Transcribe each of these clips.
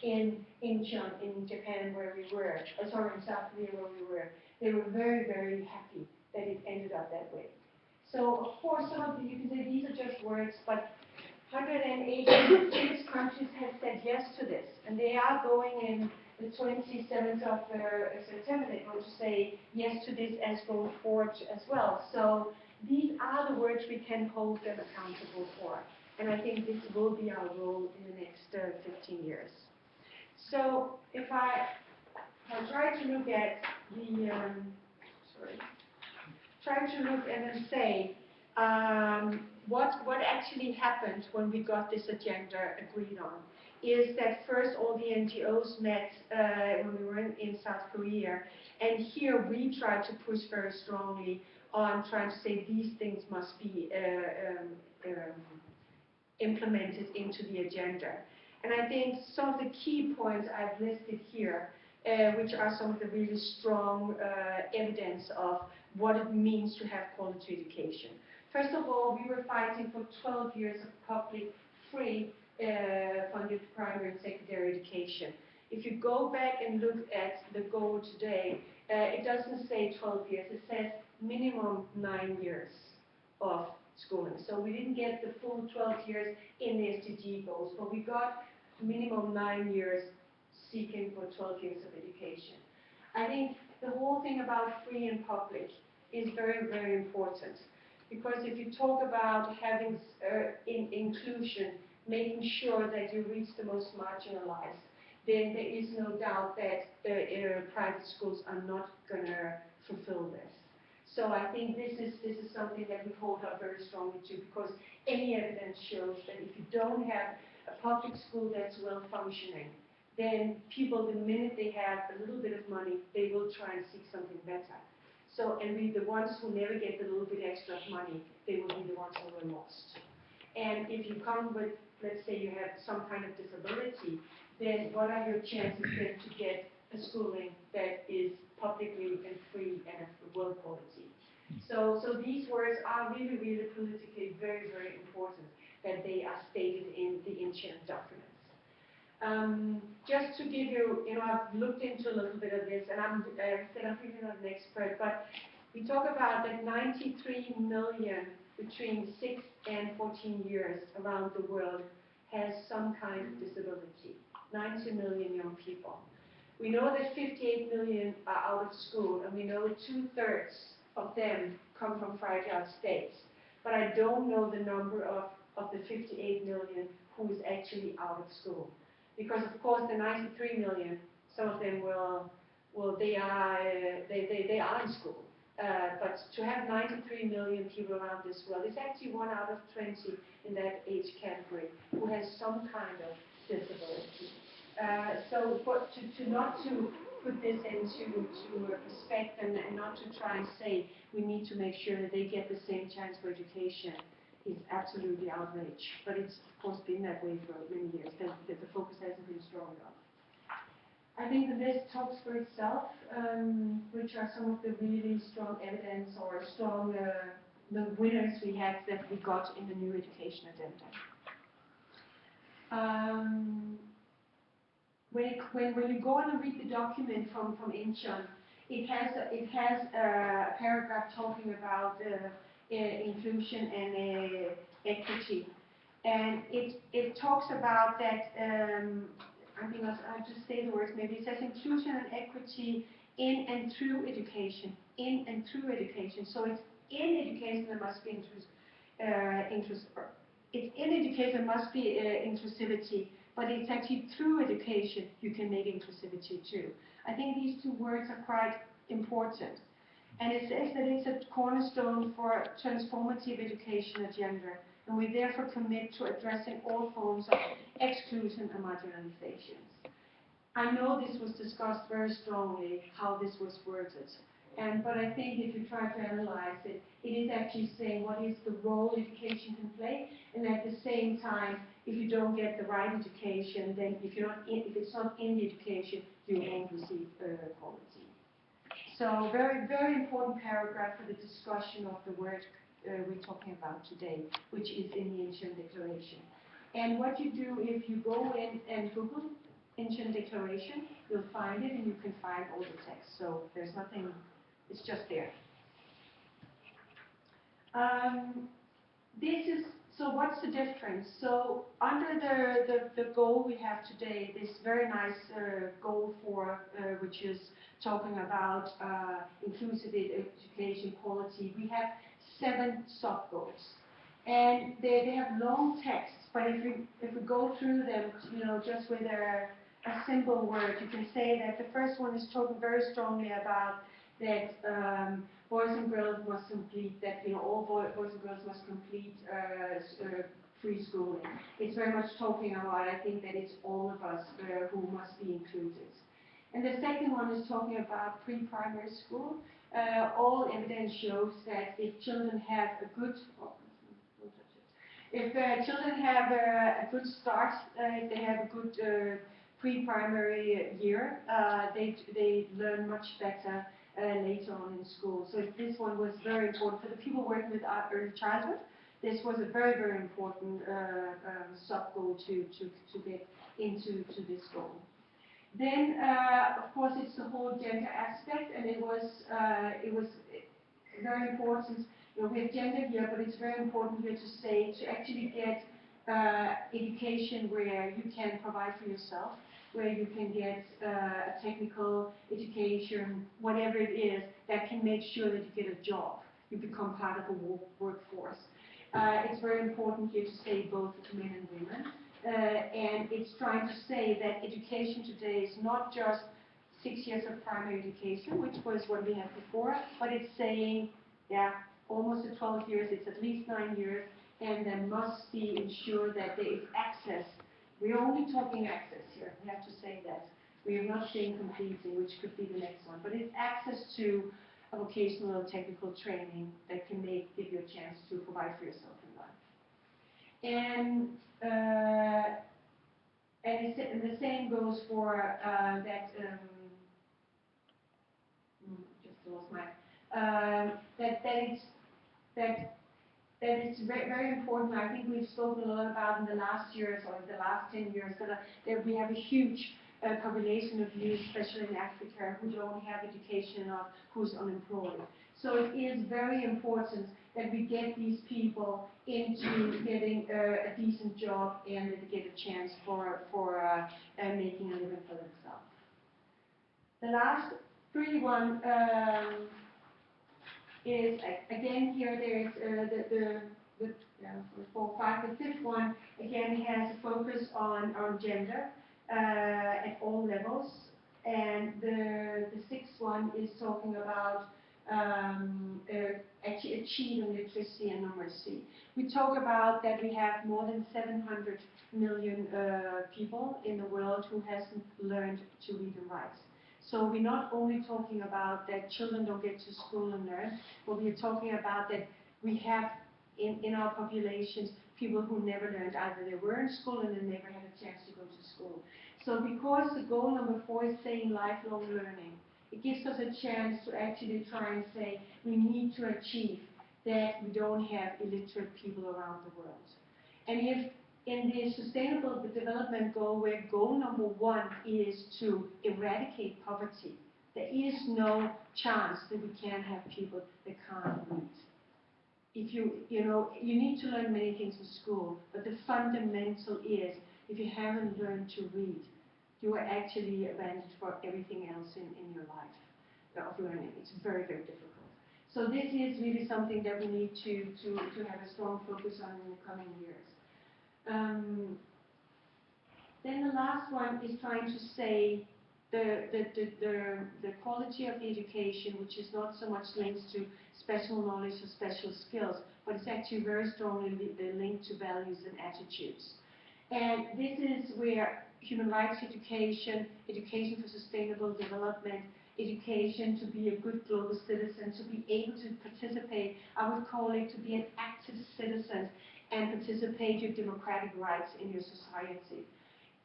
in Incheon, in Japan, where we were, sorry, in South Korea, where we were. They were very, very happy that it ended up that way. So, of course, some of you can say these are just words, but 186 countries have said yes to this, and they are going in the 27th of September. They're going to say yes to this as going forward as well. So these are the words we can hold them accountable for, and I think this will be our role in the next 15 years. So if I try to look at the try to look and then say what actually happened when we got this agenda agreed on is that first all the NGOs met when we were in South Korea, and here we tried to push very strongly on trying to say these things must be implemented into the agenda. And I think some of the key points I've listed here, which are some of the really strong evidence of what it means to have quality education. First of all, we were fighting for 12 years of public, free, funded primary and secondary education. If you go back and look at the goal today, it doesn't say 12 years, it says minimum 9 years of schooling. So we didn't get the full 12 years in the SDG goals, but we got minimum 9 years seeking for 12 years of education. I think the whole thing about free and public is very, very important. Because if you talk about having inclusion, making sure that you reach the most marginalized, then there is no doubt that private schools are not going to fulfill this. So I think this is something that we hold up very strongly to, because any evidence shows that if you don't have a public school that's well functioning, then people, the minute they have a little bit of money, they will try and seek something better. So, and the ones who never get the little bit extra of money, they will be the ones who are lost. And if you come with, let's say you have some kind of disability, then what are your chances then to get a schooling that is publicly and free and of world quality? So these words are really, really politically very, very important that they are stated in the Incheon documents. Just to give you, I've looked into a little bit of this, and I'm really not an expert, but we talk about that 93 million between 6 and 14 years around the world has some kind of disability. 90 million young people. We know that 58 million are out of school, and we know 2/3 of them come from fragile states. But I don't know the number of the 58 million who is actually out of school. Because of course the 93 million, some of them they are in school. But to have 93 million people around this world, it's actually 1 out of 20 in that age category who has some kind of disability. So not to put this into respect and not to try and say we need to make sure that they get the same chance for education is absolutely outrage. But it's of course been that way for many years, that the focus hasn't been strong enough. I think the list talks for itself, which are some of the really strong evidence or strong the winners we had that we got in the new education agenda. When you go on and read the document from Incheon, it has a paragraph talking about inclusion and equity, and it talks about that. I think I'll just say the words. Maybe it says inclusion and equity in and through education. In and through education. So it's in education there must be It's in education there must be inclusivity. But it's actually through education you can make inclusivity too. I think these two words are quite important. And it says that it's a cornerstone for a transformative education agenda, and we therefore commit to addressing all forms of exclusion and marginalizations. I know this was discussed very strongly, how this was worded. But I think if you try to analyze it, it is actually saying what is the role education can play, and at the same time, if you don't get the right education, then if it's not in the education, you won't receive quality. So very, very important paragraph for the discussion of the word we're talking about today, which is in the Incheon Declaration. And what you do if you go in and Google Ancient Declaration. You'll find it, and you can find all the text. So there's nothing, it's just there. So what's the difference? So under the goal we have today, this very nice goal for, which is talking about inclusive education quality, we have 7 sub-goals. And they have long texts, but if we go through them, just with a simple word, you can say that the first one is talking very strongly about that boys and girls must complete, that all boys and girls must complete free schooling. It's very much talking about, I think, that it's all of us who must be included. And the second one is talking about pre-primary school. All evidence shows that if children have a good, children have a good start, if they have a good pre-primary year, they learn much better later on in school. So this one was very important for the people working with early childhood. This was a very, very important sub-goal to get into this goal. Then, of course, it's the whole gender aspect, and it was very important. We have gender here, but it's very important here to say to actually get education where you can provide for yourself, where you can get a technical education, whatever it is, that can make sure that you get a job, you become part of the workforce. It's very important here to say both men and women, and it's trying to say that education today is not just 6 years of primary education, which was what we had before, but it's saying, yeah, almost at 12 years, it's at least 9 years, and there must be ensured that there is access. We're only talking access here, we have to say that. We are not saying completing, which could be the next one, but it's access to a vocational or technical training that can give you a chance to provide for yourself in life. And the same goes for just lost my that it's very important. I think we've spoken a lot about in the last years or the last 10 years that we have a huge population of youth, especially in Africa, who don't have education or who's unemployed. So it is very important that we get these people into getting a decent job and that they get a chance for making a living for themselves. The last 3 is, again, here there is the 4, 5, the 5th one, again, has a focus on gender at all levels. And the 6th one is talking about actually achieving literacy and numeracy. We talk about that we have more than 700 million people in the world who hasn't learned to read and write. So we're not only talking about that children don't get to school and learn, but we're talking about that we have in our populations people who never learned, either they were in school and they never had a chance to go to school. So because the goal number 4 is saying lifelong learning, it gives us a chance to actually try and say we need to achieve that we don't have illiterate people around the world. And if in the Sustainable Development Goal, where goal number 1 is to eradicate poverty, there is no chance that we can have people that can't read. If you need to learn many things in school, but the fundamental is, if you haven't learned to read, you are actually abandoned for everything else in your life of learning. It's very, very difficult. So this is really something that we need to have a strong focus on in the coming years. Then the last one is trying to say the quality of the education, which is not so much linked to special knowledge or special skills, but it's actually very strongly linked to values and attitudes. And this is where human rights education, education for sustainable development, education to be a good global citizen, to be able to participate, I would call it to be an active citizen and participate your democratic rights in your society.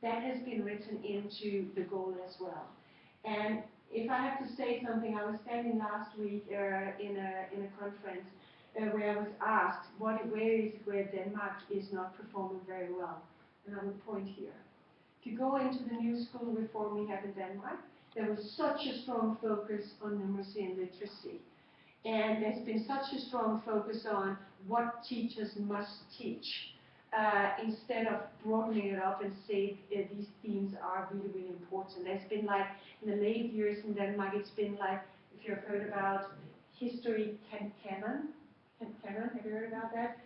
That has been written into the goal as well. And if I have to say something, I was standing last week in a conference where I was asked, where is it where Denmark is not performing very well? And I would point here. If you go into the new school reform we have in Denmark, there was such a strong focus on numeracy and literacy. And there's been such a strong focus on what teachers must teach, instead of broadening it up and say these themes are really, really important. There's been like, in the late years in Denmark, it's been like, if you've heard about history canon, have you heard about that?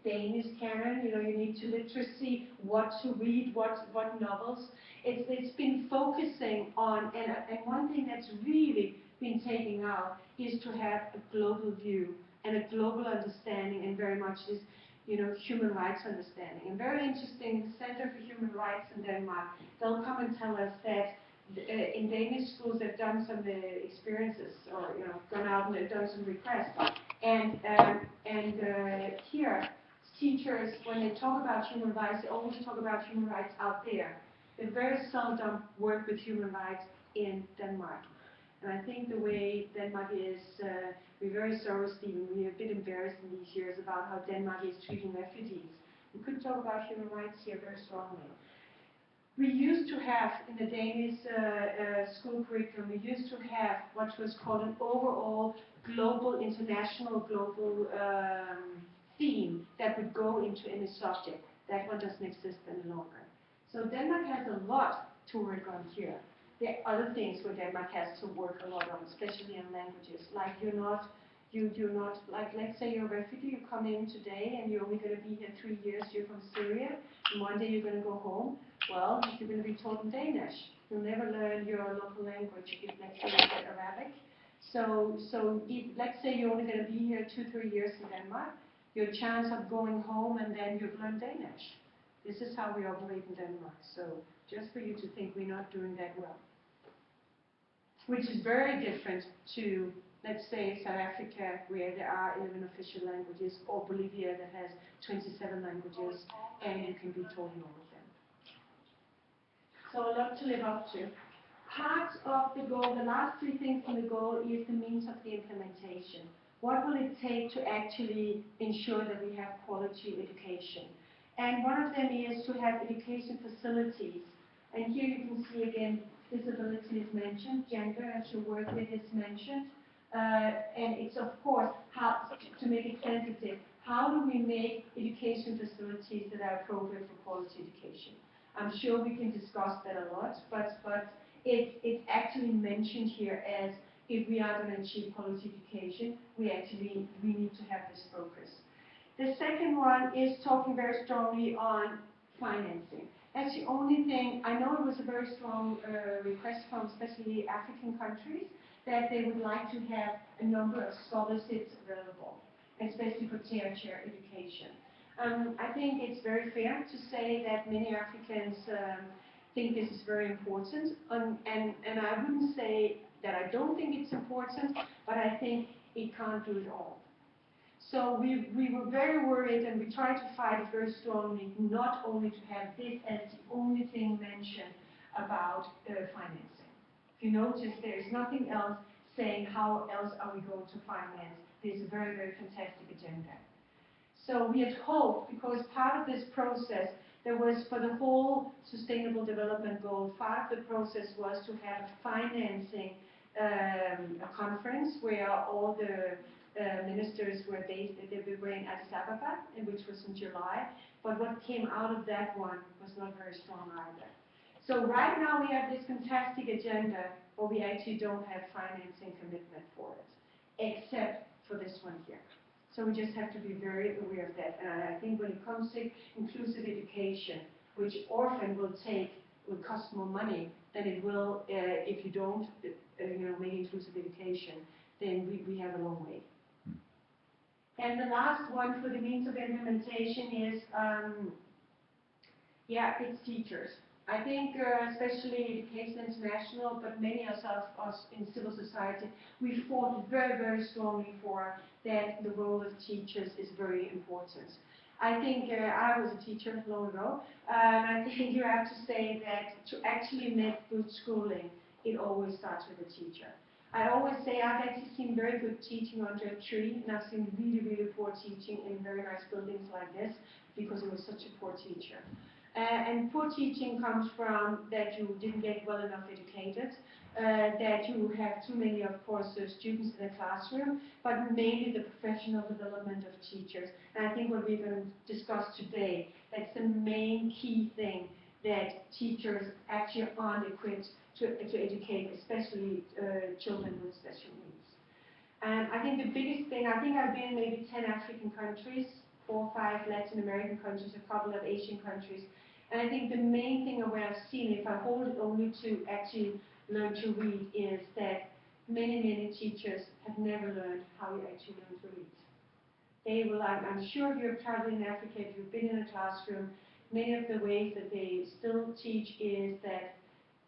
Danish canon, you know, you need to literacy, what to read, what novels. It's been focusing on, and one thing that's really been taken out is to have a global view and a global understanding, and very much this, you know, human rights understanding. And very interesting, the Center for Human Rights in Denmark, they'll come and tell us that in Danish schools they've done some experiences, or, you know, gone out and they've done some requests. And here, teachers, when they talk about human rights, they always talk about human rights out there. They very seldom work with human rights in Denmark. And I think the way Denmark is, we're very sorry, Stephen, we're a bit embarrassed in these years about how Denmark is treating refugees. We could talk about human rights here very strongly. We used to have, in the Danish school curriculum, we used to have what was called an overall global, international, global theme that would go into any subject. That one doesn't exist any longer. So Denmark has a lot to work on here. There are other things where Denmark has to work a lot on, especially in languages. Like you're not, like, let's say you're a refugee, you come in today and you're only going to be here 3 years, you're from Syria, and one day you're going to go home. Well, you're going to be taught in Danish. You'll never learn your local language if, let's say, you get Arabic. So if, let's say you're only going to be here 2-3 years in Denmark, your chance of going home and then you've learned Danish. This is how we operate in Denmark. So just for you to think we're not doing that well. Which is very different to, let's say, South Africa, where there are 11 official languages, or Bolivia that has 27 languages, and you can be taught in all of them. So a lot to live up to. Part of the goal, the last 3 things in the goal is the means of the implementation. What will it take to actually ensure that we have quality education? And one of them is to have education facilities. And here you can see again, disability is mentioned, gender as you work with is mentioned. And it's of course, how to make it sensitive, how do we make education facilities that are appropriate for quality education? I'm sure we can discuss that a lot, but it's actually mentioned here as if we are going to achieve quality education, we need to have this focus. The second one is talking very strongly on financing. That's the only thing. I know it was a very strong request from especially African countries that they would like to have a number of scholarships available, especially for tertiary education. I think it's very fair to say that many Africans think this is very important, and I wouldn't say that I don't think it's important, but I think it can't do it all. So we were very worried, and we tried to fight it very strongly, not only to have this as the only thing mentioned about financing. If you notice, there is nothing else saying how else are we going to finance this very, very fantastic agenda. So we had hoped, because part of this process, there was for the whole Sustainable Development Goal, part of the process was to have a financing a conference where all the ministers were based, they were in Addis Ababa, which was in July, but what came out of that one was not very strong either. So right now we have this fantastic agenda, but we actually don't have financing commitment for it, except for this one here. So we just have to be very aware of that. And I think when it comes to inclusive education, which often will cost more money than it will if you don't make inclusive education, then we have a long way. And the last one for the means of implementation is, it's teachers. I think especially Education International, but many of us in civil society, we fought very, very strongly for that the role of teachers is very important. I think I was a teacher long ago, and I think you have to say that to actually make good schooling, it always starts with a teacher. I always say I've actually seen very good teaching under a tree, and I've seen really, really poor teaching in very nice buildings like this, because it was such a poor teacher. And poor teaching comes from that you didn't get well enough educated, that you have too many, of course, students in the classroom, but mainly the professional development of teachers. And I think what we're going to discuss today, that's the main key thing, that teachers actually aren't equipped to educate, especially children with special needs. And I think the biggest thing, I think I've been in maybe 10 African countries, 4 or 5 Latin American countries, a couple of Asian countries. And I think the main thing of what I've seen, if I hold it only to actually learn to read, is that many teachers have never learned how you actually learn to read. They will, I'm sure if you've traveled in Africa, if you've been in a classroom, many of the ways that they still teach is that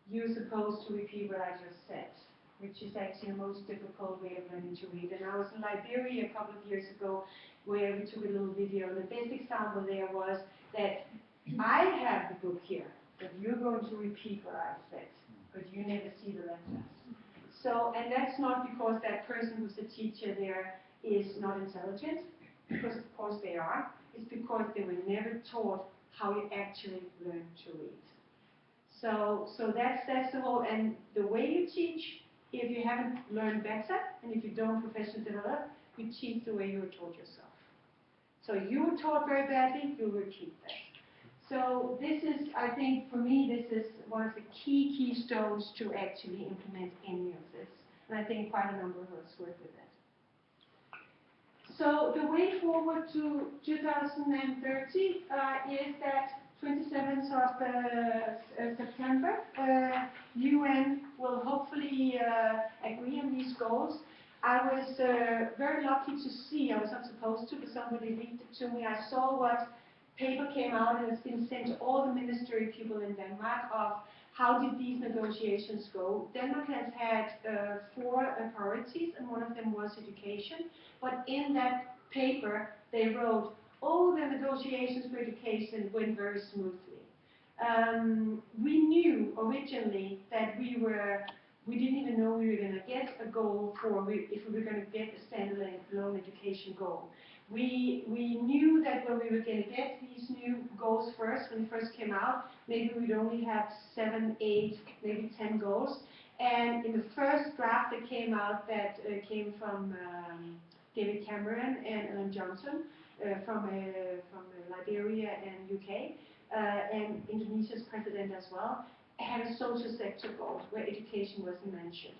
you're supposed to repeat what I just said, which is actually the most difficult way of learning to read. And I was in Liberia a couple of years ago where we took a little video, and the best example there was that I have the book here, but you're going to repeat what I said, but you never see the letters. So, and that's not because that person who's the teacher there is not intelligent, because of course they are. It's because they were never taught how you actually learn to read. So that's the whole, and the way you teach, if you haven't learned better, and if you don't professionally develop, you teach the way you were taught yourself. So you were taught very badly, you repeat that. So this is, I think, for me, this is one of the keystones to actually implement any of this. And I think quite a number of us work with it. So the way forward to 2030 is that 27th of September, UN will hopefully agree on these goals. I was very lucky to see, I was not supposed to, but somebody leaked it to me. I saw what paper came out, and it's been sent to all the ministry people in Denmark of how did these negotiations go. Denmark has had 4 priorities, and one of them was education. But in that paper, they wrote, oh, the negotiations for education went very smoothly. We knew originally that we didn't even know we were going to get a goal for, if we were going to get a standalone education goal. We knew that when we were going to get these new goals first, when they first came out, maybe we'd only have 7, 8, maybe 10 goals. And in the first draft that came out, that came from David Cameron and Ellen Johnson from Liberia and UK, and Indonesia's president as well, had a social sector goal where education wasn't mentioned.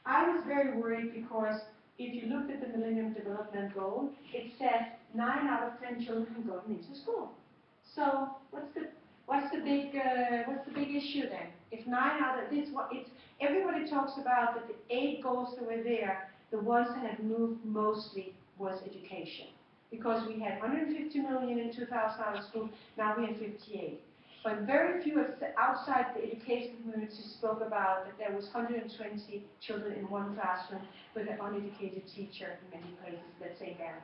I was very worried because if you looked at the Millennium Development Goal, it says 9 out of 10 children have gotten into school. So what's the big issue then? If 9 out of this, everybody talks about that the 8 goals that were there, the ones that had moved mostly was education, because we had 150 million in 2000 out of school. Now we have 58. But very few outside the education community spoke about that there was 120 children in one classroom with an uneducated teacher in many places, let's say Ghana.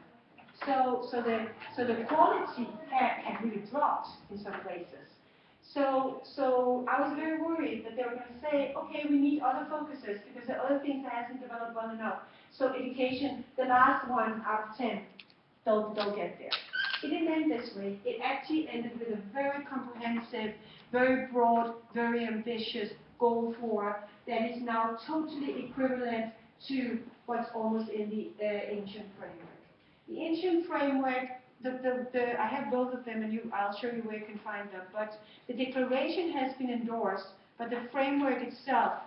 So the quality had really dropped in some places. So I was very worried that they were going to say, okay, we need other focuses because there are other things that hasn't developed well enough. So education, the last 1 out of 10, they'll get there. It didn't end this way. It actually ended with a very comprehensive, very broad, very ambitious goal 4 that is now totally equivalent to what's almost in the ancient framework. The ancient framework, I have both of them, and I'll show you where you can find them. But the declaration has been endorsed, but the framework itself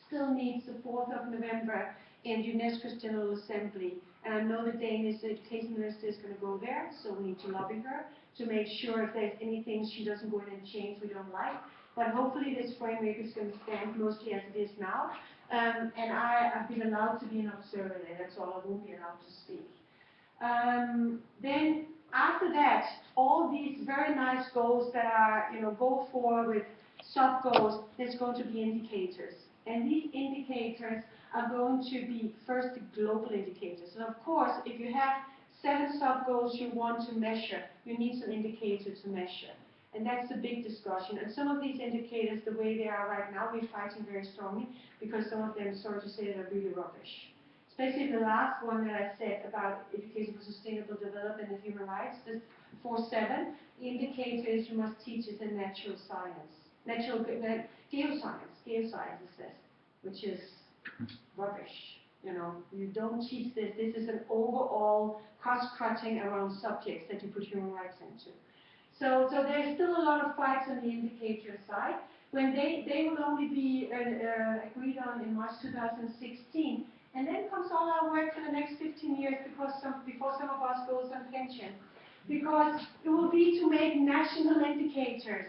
still needs the 4th of November in UNESCO's General Assembly. And I know the Danish education minister is going to go there, so we need to lobby her to make sure if there's anything she doesn't go in and change we don't like. But hopefully this framework is going to stand mostly as it is now. And I've been allowed to be an observer there, that's all. I won't be allowed to speak. Then after that, all these very nice goals that are, goal 4 with sub-goals, there's going to be indicators. And these indicators are going to be first the global indicators. And of course, if you have 7 sub-goals you want to measure, you need some indicators to measure. And that's the big discussion. And some of these indicators, the way they are right now, we're fighting very strongly because some of them, sorry to say, are really rubbish. especially the last one that I said about education for sustainable development and human rights, this 4.7, the indicator is you must teach it in natural science, geoscience it says, which is rubbish. You know, you don't teach this. This is an overall cost-cutting around subjects that you put human rights into. So there's still a lot of fights on the indicator side. When they will only be agreed on in March 2016, and then comes all our work for the next 15 years before some of us goes on pension. Because it will be to make national indicators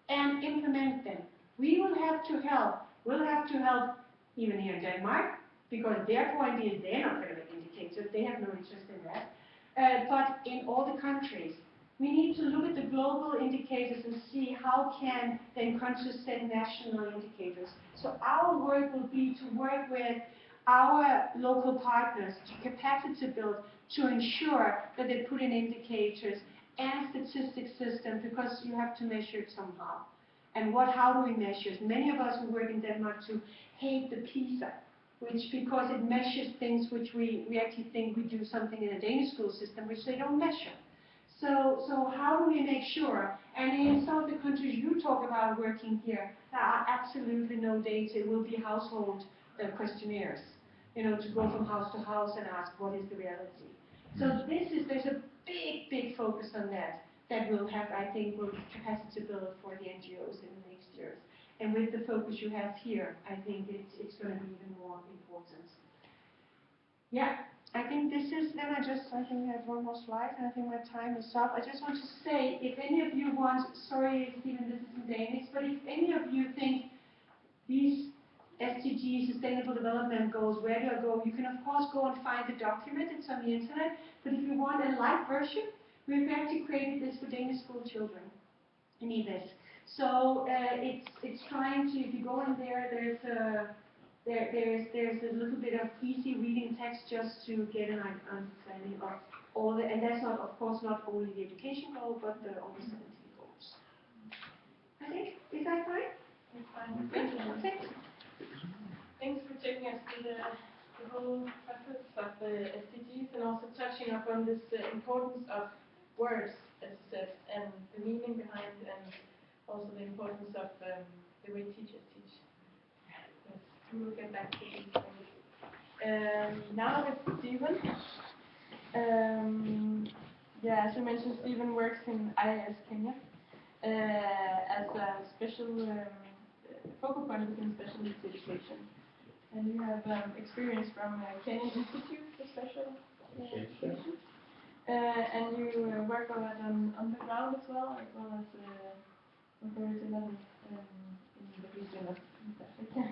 and implement them. We will have to help. We'll have to help even here in Denmark, because their point is they're not going to make indicators. They have no interest in that. But in all the countries, we need to look at the global indicators and see how can then countries set national indicators. So our work will be to work with our local partners to capacity build to ensure that they put in indicators and statistics system, because you have to measure it somehow. And how do we measure it? Many of us who work in Denmark too hate the PISA, because it measures things which we actually think we do something in a Danish school system which they don't measure. So how do we make sure? And in some of the countries you talk about working here, there are absolutely no data. It will be household questionnaires, you know, to go from house to house and ask what is the reality. So there's a big focus on that will have, I think, will capacity build for the NGOs in the next years. And with the focus you have here, I think it's going to be even more important. Yeah. I think this is, then I think I have one more slide, and I think my time is up. I just want to say, if any of you want, sorry Stephen, this is in Danish, but if any of you think these SDG, Sustainable Development Goals, where do I go? You can of course go and find the document, it's on the internet, but if you want a light version, we've actually created this for Danish school children in Ibis. So it's trying to, if you go in there, there's a little bit of easy reading text just to get an understanding of all the, and that's not, of course, not only the education goal, but all the 17 goals. I think, is that fine? It's fine. Good. Perfect. Thanks for taking us to the whole process of the SDGs and also touching up on this importance of words, as you said, and the meaning behind, and also the importance of the way teachers teach. Yes, we will get back to these things. Now with Stephen. Yeah, as you mentioned, Stephen works in IAS Kenya as a special focal point within special needs education. And you have experience from Kenya Institute for Special Education. And you work on the ground as well as authority level in the region of Africa.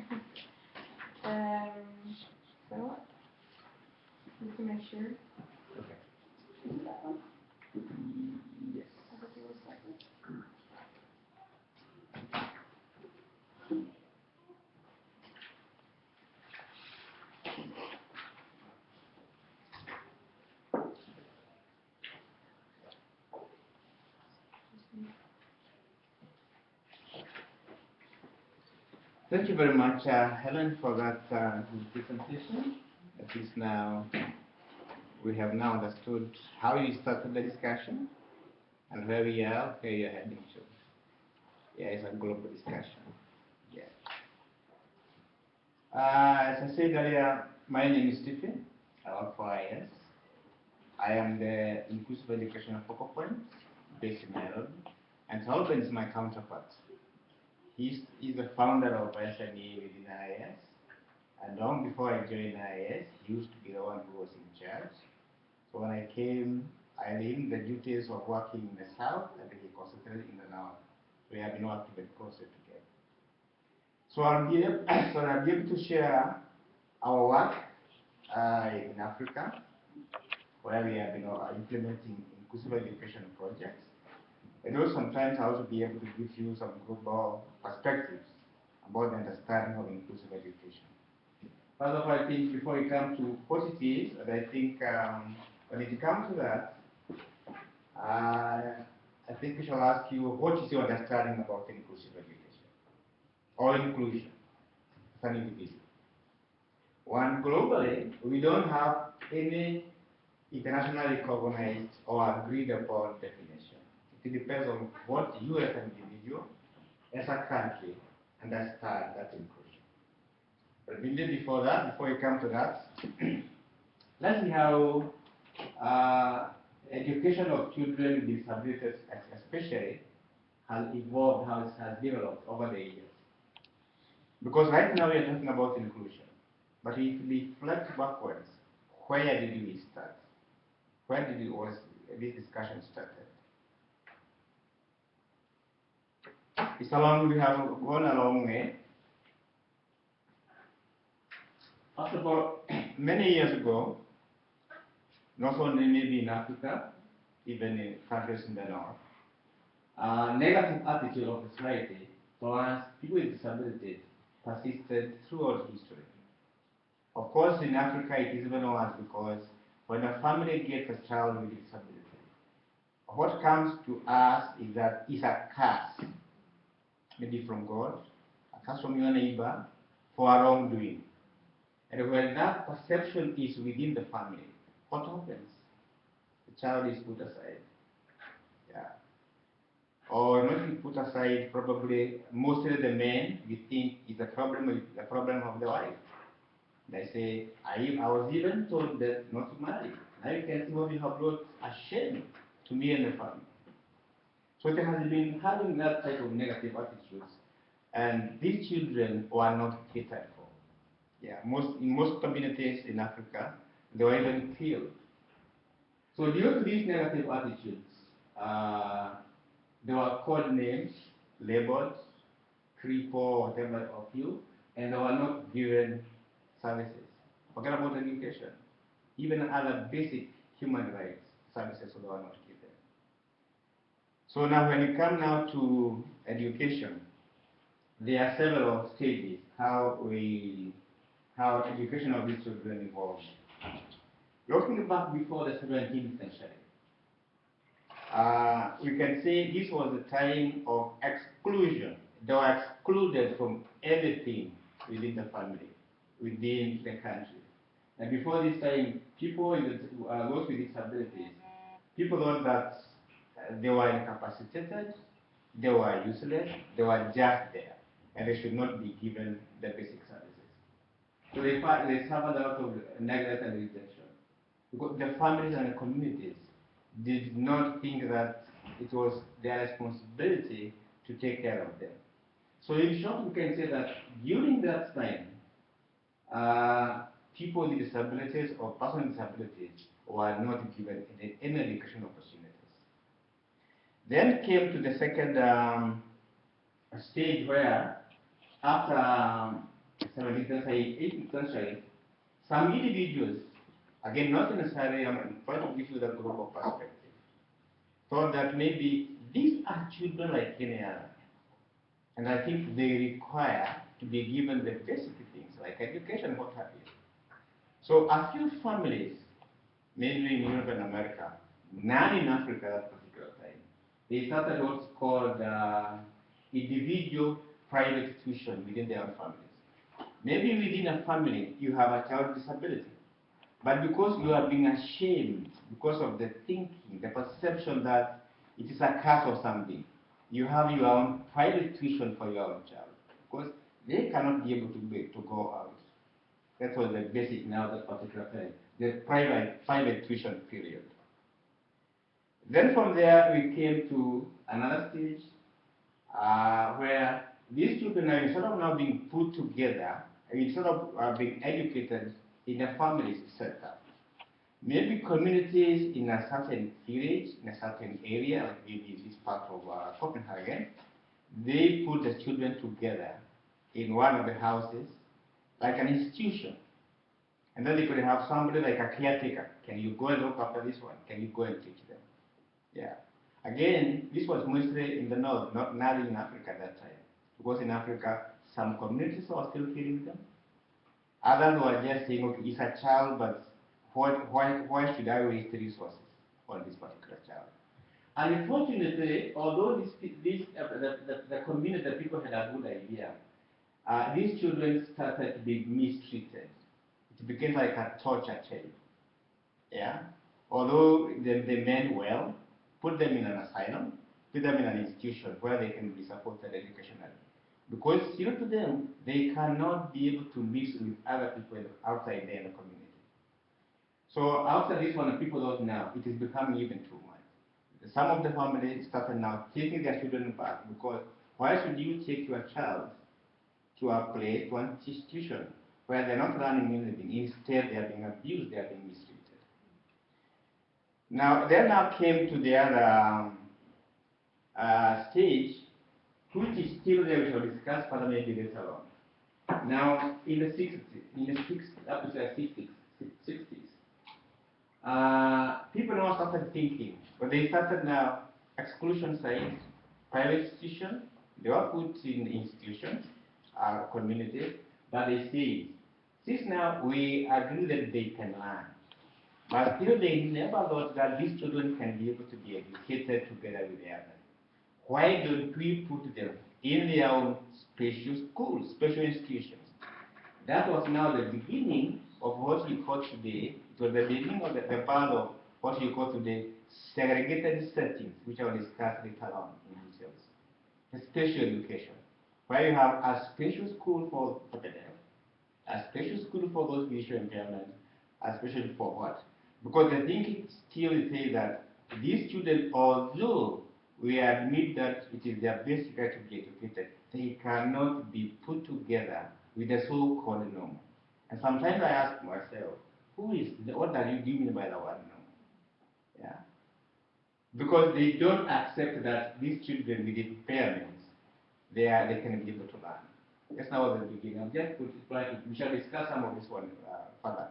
So, just to make sure. Okay. Is it that one? Yes. I think it was that one. Thank you very much, Helen, for that good presentation. At least now we have now understood how you started the discussion and where we are, where you're heading to. Yeah, it's a global discussion. Yeah. As I said earlier, my name is Stephen. I work for IAS. I am the Inclusive Education Focal Point based in Nairobi, and Holben is my counterpart. He's the founder of SME within IAS, and long before I joined IAS, he used to be the one who was in charge. So when I came, I had him the duties of working in the south, and he concentrated in the north. We have been working very closely together. So I'll be able to share our work in Africa, where we have been implementing inclusive education projects. And also sometimes I also be able to give you some global perspectives about the understanding of inclusive education. First of all, I think before we come to positives, and I think when it comes to that, I think we shall ask you, what is your understanding about inclusive education or inclusion as an individual? One, globally, we don't have any internationally recognized or agreed upon definition. It depends on what you as an individual, as a country, understand that inclusion. But immediately before that, before we come to that, let's see how education of children with disabilities especially has evolved, how it has developed over the years. Because right now we are talking about inclusion. But if we reflect backwards, where did we start? Where did this discussion started? We have gone a long way. First of all, many years ago, not only maybe in Africa, even in countries in the north, negative attitude of society towards people with disabilities persisted throughout history. Of course, in Africa, it is even worse because when a family gets a child with disability, what comes to us is that it's a curse, maybe from God, a curse from your neighbor for a wrongdoing. And when that perception is within the family, what happens? The child is put aside. Yeah. Or not be put aside, probably mostly the men, we think is the problem of the wife. They say, I was even told that not to marry. Now you can see what you have brought a shame to me and the family. So there has been having that type of negative attitudes, and these children were not catered for. Yeah, in most communities in Africa, they were even killed. So due to these negative attitudes, they were called names, labeled, cripple, whatever of you, and they were not given services. Forget about education. Even other basic human rights services they were not given. So now when you come now to education, there are several stages how education of these children evolved. Looking back before the 17th century, we can say this was a time of exclusion. They were excluded from everything within the family, within the country. And before this time, people those with disabilities, people thought that they were incapacitated, they were useless, they were just there, and they should not be given the basic services. So they suffered a lot of neglect and rejection. Because the families and the communities did not think that it was their responsibility to take care of them. So in short, we can say that during that time, people with disabilities or persons with disabilities were not given any education opportunities. Then came to the second stage where, after 17th century, 18th century, some individuals, again not necessarily, I'm trying to give you that global perspective, thought that maybe these are children like any other, and I think they require to be given the basic things like education, what have you. So a few families, mainly in Europe and America, none in Africa at that particular time, they started what's called individual private tuition within their own families. Maybe within a family, you have a child with disability. But because you are being ashamed, because of the thinking, the perception that it is a curse or something, you have your own private tuition for your own child. Because they cannot be able to go out. That was the basic now, that particular time, the private tuition period. Then from there, we came to another stage where these children are instead of now being put together, instead of being educated in a family setup. Maybe communities in a certain village, in a certain area, like maybe this part of Copenhagen, they put the children together in one of the houses, like an institution. And then they could have somebody like a caretaker. Can you go and look after this one? Can you go and teach them? Yeah. Again, this was mostly in the north, not in Africa at that time. Because in Africa, some communities were still feeding them. Others were just saying, okay, it's a child, but why should I waste resources on this particular child? And unfortunately, although the community, the people had a good idea, these children started to be mistreated. it became like a torture chain. Yeah? Although they meant well, put them in an asylum, put them in an institution where they can be supported educationally. Because still to them, they cannot be able to mix with other people outside there in the community. So after this one, people don't know, it is becoming even too much. Some of the families started now taking their children back because why should you take your child to a place, to an institution where they're not learning anything? Instead, they are being abused, they are being mistreated. Now, then now came to the other stage, which is still there, we shall discuss further maybe later on. Now, in the 60s, up to the 60s, people now started thinking, but they started now exclusion sites, private institutions, they were put in institutions, communities, but they say, since now we agree that they can learn, but still they never thought that these children can be able to be educated together with the others. Why don't we put them in their own special schools, special institutions? That was now the beginning of what we call today, it was the beginning of the part of what you call today segregated settings, which I will discuss later on in details. The special education, where you have a special school for the deaf, a special school for those visual impairments, a special for what? Because the thinking still says that these students, although we admit that it is their best right to be educated, they cannot be put together with the so-called norm. And sometimes I ask myself, what are you giving by the word norm? Yeah. Because they don't accept that these children with impairments, they can be able to learn. That's now the beginning. I'm just we shall discuss some of this one further.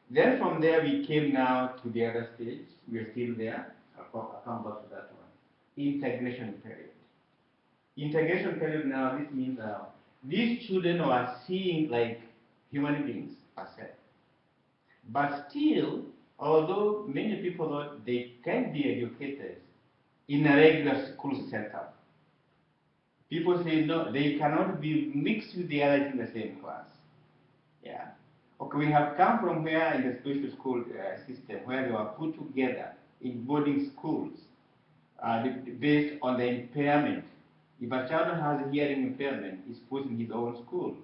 Then from there we came now to the other stage. We are still there. I'll come back to that one. Integration period. Integration period now, this means these children are seeing like human beings per se. But still, although many people thought they can be educated in a regular school setup, people say no, they cannot be mixed with the others in the same class. Yeah. Okay, we have come from where in the special school system where they were put together in boarding schools based on the impairment. If a child has a hearing impairment, he's put in his own school.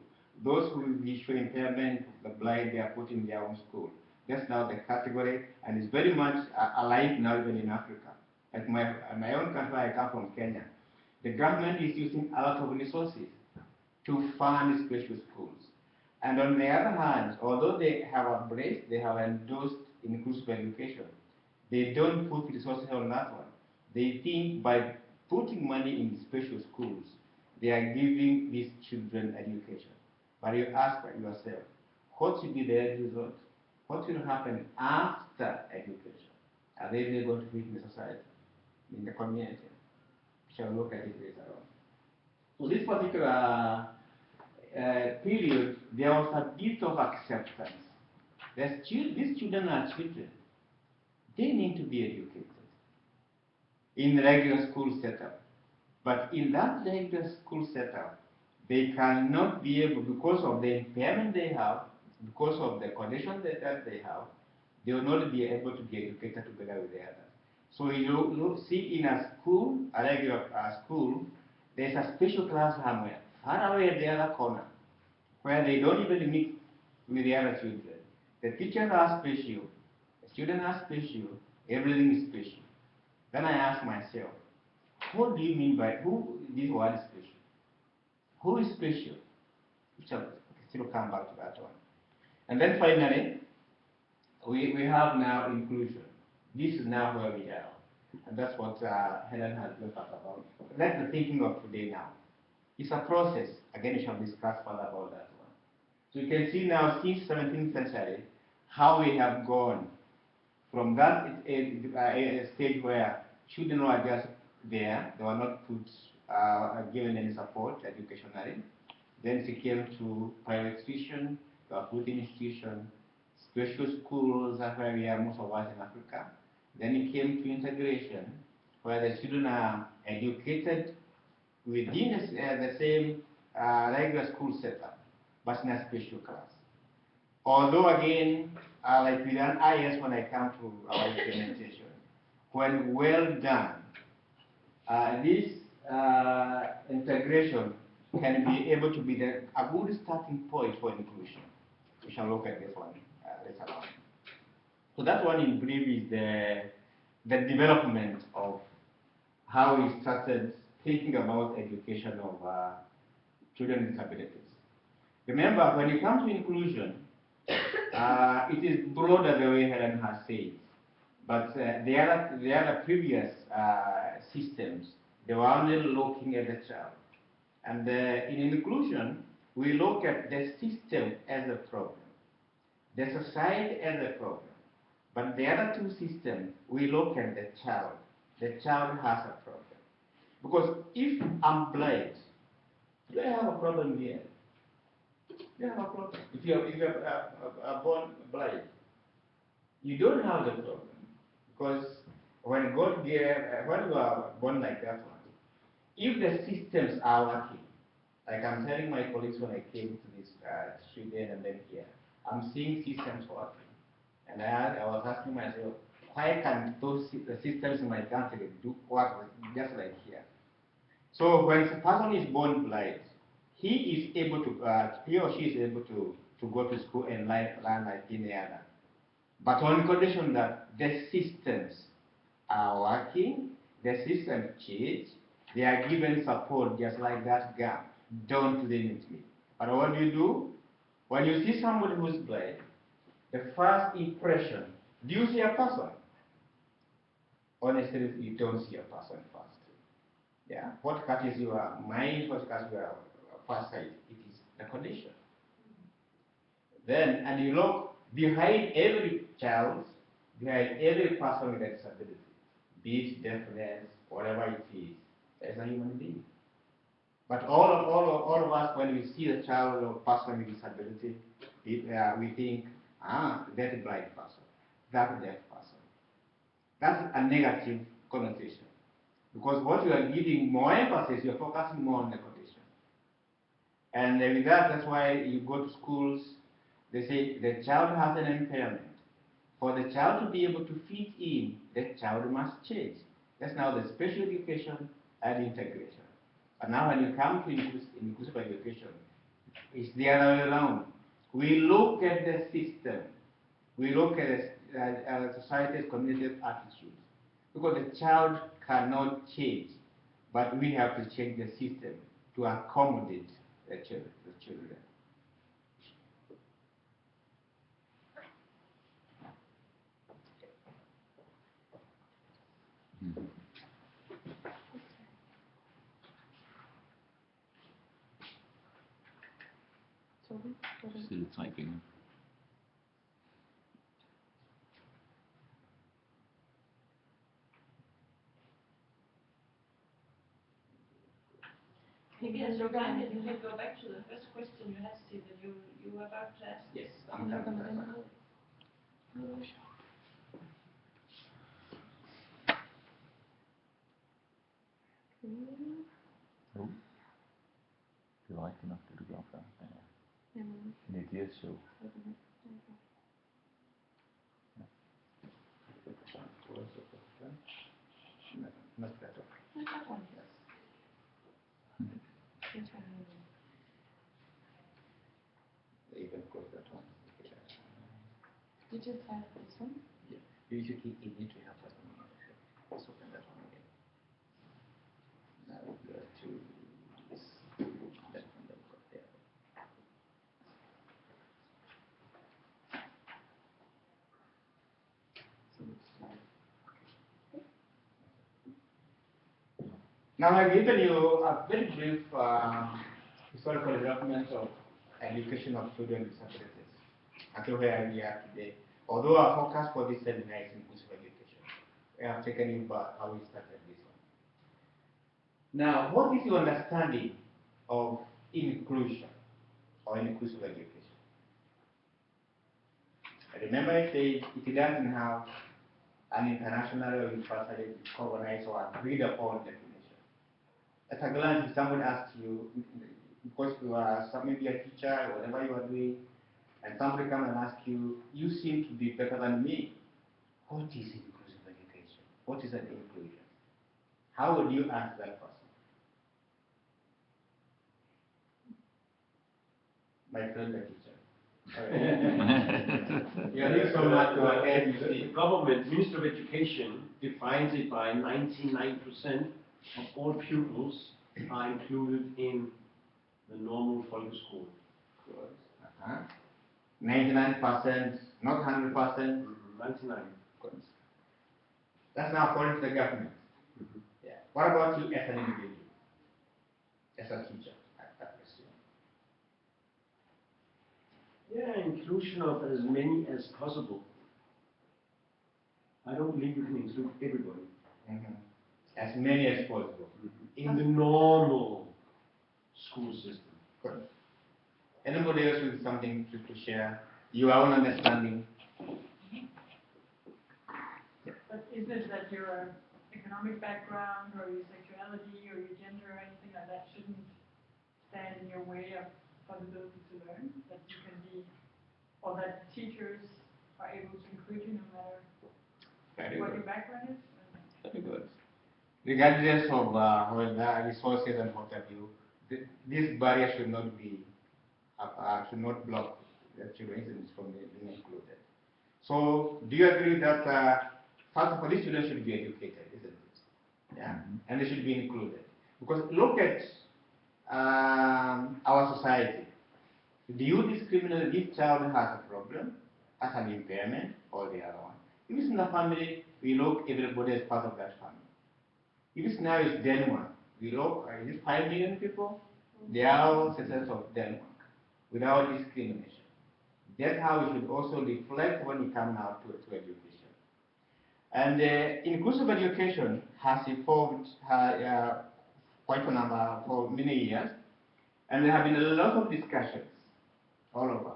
Those who have visual impairment, the blind, they are put in their own school. That's now the category, and it's very much alive now even in Africa. Like my own country, I come from Kenya. The government is using a lot of resources to fund special schools. And on the other hand, although they have embraced, they have endorsed inclusive education, they don't put resources on that one. They think by putting money in special schools, they are giving these children education. But you ask yourself, what should be the end result? What will happen after education? Are they really going to fit in the society, in the community? Shall look at it later on. So this particular period, there was a bit of acceptance. These children are children. They need to be educated in regular school setup. But in that regular school setup, they cannot be able, because of the impairment they have, because of the condition that they have, they will not be able to be educated together with the others. So you see in a school, a regular school, there's a special class somewhere, far away at the other corner, where they don't even mix with the other children. The teachers are special, the students are special, everything is special. Then I ask myself, what do you mean by this word is special? Who is special? We shall still come back to that one. And then finally, we have now inclusion. This is now where we are. And that's what Helen has looked at about. That's the thinking of today now. It's a process. Again, we shall discuss further about that one. So you can see now, since 17th century, how we have gone from that stage where children were just there, they were not given any support educationally. Then it came to private institution, they were put in institution, special schools, that's where we are most of us in Africa. Then it came to integration, where the children are educated within the same regular school setup, but in a special class. Although again, like with an IAS, when I come to our implementation, when well done, this integration can be able to be a good starting point for inclusion. We shall look at this one later on. So that one in brief is the development of how we started thinking about education of children with disabilities. Remember, when you come to inclusion, it is broader the way Helen has said. But the other previous systems, they were only looking at the child. And in inclusion, we look at the system as a problem, the society as a problem. But the other two systems, we look at the child. The child has a problem. Because if I'm blind, do I have a problem here? You have a problem. If you're born blind, you don't have the problem. Because when God gave, when you are born like that one, if the systems are working, like I'm telling my colleagues when I came to this Sweden and then here, I'm seeing systems working. And I was asking myself, why can't those the systems in my country do work just like here? So when a person is born blind, he is able to, he or she is able to go to school and learn like any other. But on condition that the systems are working, the systems change, they are given support just like that girl. Don't limit me. But what do you do? When you see somebody who's blind, the first impression, do you see a person? Honestly, you don't see a person first. Yeah. What catches your mind, what catches your first sight? It is the condition. Then, and you look behind every child, behind every person with a disability, be it deafness, whatever it is, there's a human being. But all of us, when we see a child or person with disability, we think, that blind person, that deaf person. That's a negative connotation. Because what you are giving more emphasis, you're focusing more on the condition. And with that, that's why you go to schools, they say the child has an impairment. For the child to be able to fit in, the child must change. That's now the special education and integration. But now when you come to inclusive education, it's the other way around. We look at the system. We look at society's community attitudes. Because the child cannot change, but we have to change the system to accommodate the children. Still typing. Maybe as you're going, you can go back to the first question you had, Stephen. You were about to ask. Yes, I'm coming to that one. Oh. Du har ikke nok fotografer. Det er så. Not that one. You can close that one. Did you type this one? Yeah. You need to have that one. Let's open that one again. Now we go to this. That one that we got there. Now I've given you a very brief historical development of education of children with disabilities until where we are today. Although our focus for this seminar is inclusive education, we have taken you back how we started this one. Now, what is your understanding of inclusion or inclusive education? Remember I said it doesn't have an international or universally recognized or agreed upon definition. At a glance, if someone asks you, because you are maybe a teacher or whatever you are doing, and somebody comes and asks you, you seem to be better than me. What is inclusive education? What is an inclusion? How would you ask that person? My friend, the teacher. You are so much to ahead, you see. The government, Minister of Education, defines it by 99% of all pupils are included in the normal school. 99%, not 100%. 99. That's now according to the government. Yeah. What about you as an individual, as a teacher? Yeah, inclusion of as many as possible. I don't believe you can include everybody. As many as possible. In the normal school system. Good. Anybody else with something to share? Your own understanding? But is it that your economic background or your sexuality or your gender or anything like that shouldn't stand in your way of possibility to learn? That you can be, or that teachers are able to include you no matter what your background is? Very good. Regardless of whether resources and what have you, this barrier should not be, should not block the children from being included. So, do you agree that first of all, these children should be educated, isn't it? Yeah, and they should be included. Because look at our society. Do you discriminate if child has a problem, has an impairment, or the other one? If it's in the family, we look everybody as part of that family. If it's now is Denmark, we look, is it 5 million people? They are all citizens of Denmark, without discrimination. That's how we should also reflect when we come now to education. And inclusive education has evolved quite a number for many years, and there have been a lot of discussions all over.